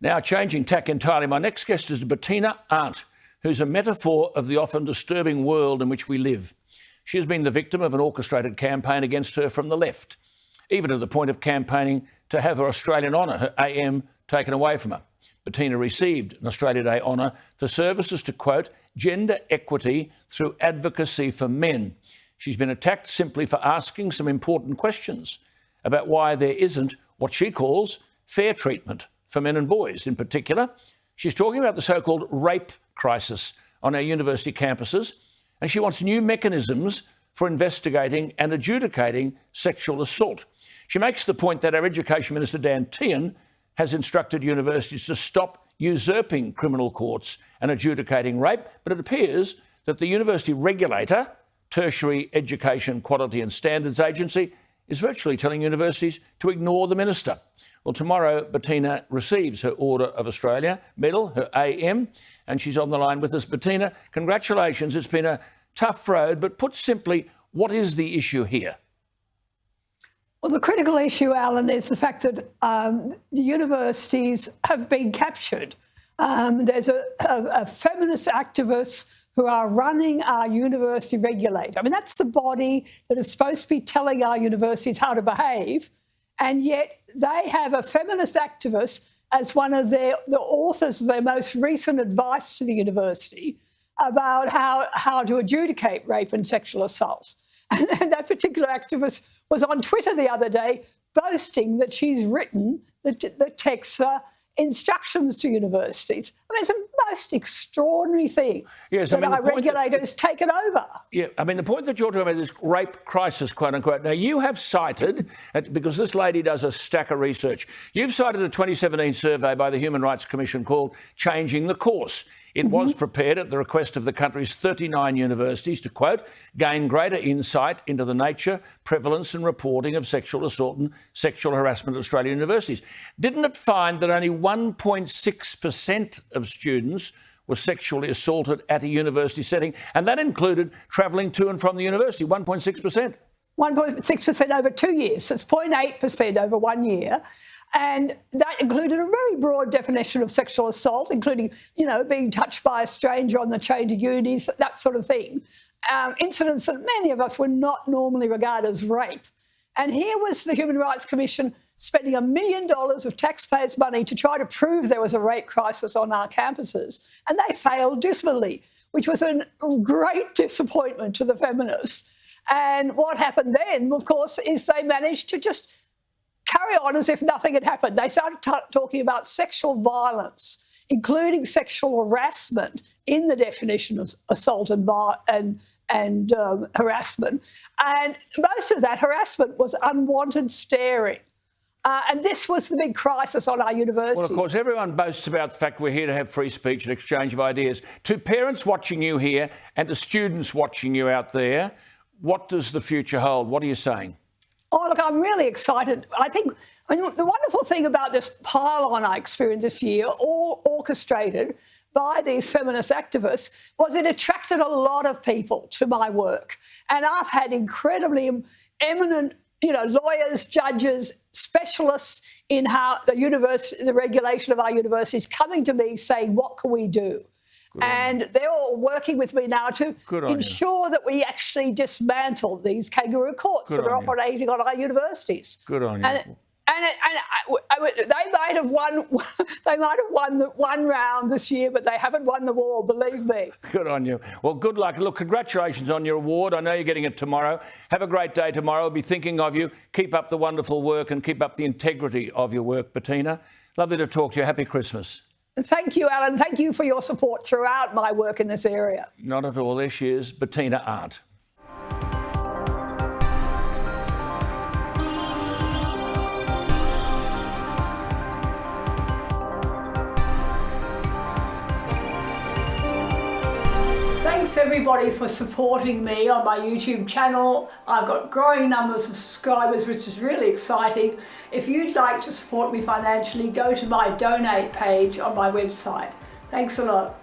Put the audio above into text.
Now, changing tack entirely, my next guest is Bettina, who's a metaphor of the often disturbing world in which we live. She has been the victim of an orchestrated campaign against her from the left, even to the point of campaigning to have her Australian honour, her AM, taken away from her. Bettina received an Australia Day honour for services to, quote, gender equity through advocacy for men. She's been attacked simply for asking some important questions about why there isn't what she calls fair treatment for men and boys. In particular, she's talking about the so-called rape crisis on our university campuses, and she wants new mechanisms for investigating and adjudicating sexual assault. She makes the point that our Education Minister, Dan Tehan, has instructed universities to stop usurping criminal courts and adjudicating rape, but it appears that the university regulator, Tertiary Education Quality and Standards Agency, is virtually telling universities to ignore the minister. Well, tomorrow, Bettina receives her Order of Australia medal, her AM, and she's on the line with us. Bettina, congratulations. It's been a tough road, but put simply, what is the issue here? Well, the critical issue, Alan, is the fact that the universities have been captured. There's a feminist activist who are running our university regulator. I mean, that's the body that is supposed to be telling our universities how to behave, and yet they have a feminist activist as one of the authors of their most recent advice to the university about how to adjudicate rape and sexual assault. And that particular activist was on Twitter the other day boasting that she's written the text instructions to universities. I mean, it's a most extraordinary thing that our regulators taken over. Yeah, I mean, the point that you're talking about is rape crisis, quote unquote. Now, you have cited, because this lady does a stack of research, you've cited a 2017 survey by the Human Rights Commission called Changing the Course. It was prepared at the request of the country's 39 universities to, quote, gain greater insight into the nature, prevalence and reporting of sexual assault and sexual harassment at Australian universities. Didn't it find that only 1.6% of students were sexually assaulted at a university setting? And that included travelling to and from the university, 1.6%. 1.6% over 2 years. It's 0.8% over 1 year. And that included a very broad definition of sexual assault, including, you know, being touched by a stranger on the train to uni, that sort of thing. Incidents that many of us would not normally regard as rape. And here was the Human Rights Commission spending $1 million of taxpayers' money to try to prove there was a rape crisis on our campuses. And they failed dismally, which was a great disappointment to the feminists. And what happened then, of course, is they managed to just carry on as if nothing had happened. They started talking about sexual violence, including sexual harassment in the definition of assault and harassment. And most of that harassment was unwanted staring. And this was the big crisis on our universities. Well, of course, everyone boasts about the fact we're here to have free speech and exchange of ideas. To parents watching you here and to students watching you out there, what does the future hold? What are you saying? Oh, look, I'm really excited. I mean, the wonderful thing about this pile-on I experienced this year, all orchestrated by these feminist activists, was it attracted a lot of people to my work. And I've had incredibly eminent, you know, lawyers, judges, specialists in how the regulation of our universities coming to me saying, what can we do? And they're all working with me now to ensure that we actually dismantle these kangaroo courts that are operating on our universities. Good on you. And they might have won. They might have won one round this year, but they haven't won the war. Believe me. Good on you. Well, good luck. Look, congratulations on your award. I know you're getting it tomorrow. Have a great day tomorrow. I'll be thinking of you. Keep up the wonderful work and keep up the integrity of your work, Bettina. Lovely to talk to you. Happy Christmas. Thank you, Alan. Thank you for your support throughout my work in this area. Not at all. There she is, Bettina Arndt. Thanks everybody for supporting me on my YouTube channel. I've got growing numbers of subscribers, which is really exciting. If you'd like to support me financially, go to my donate page on my website. Thanks a lot.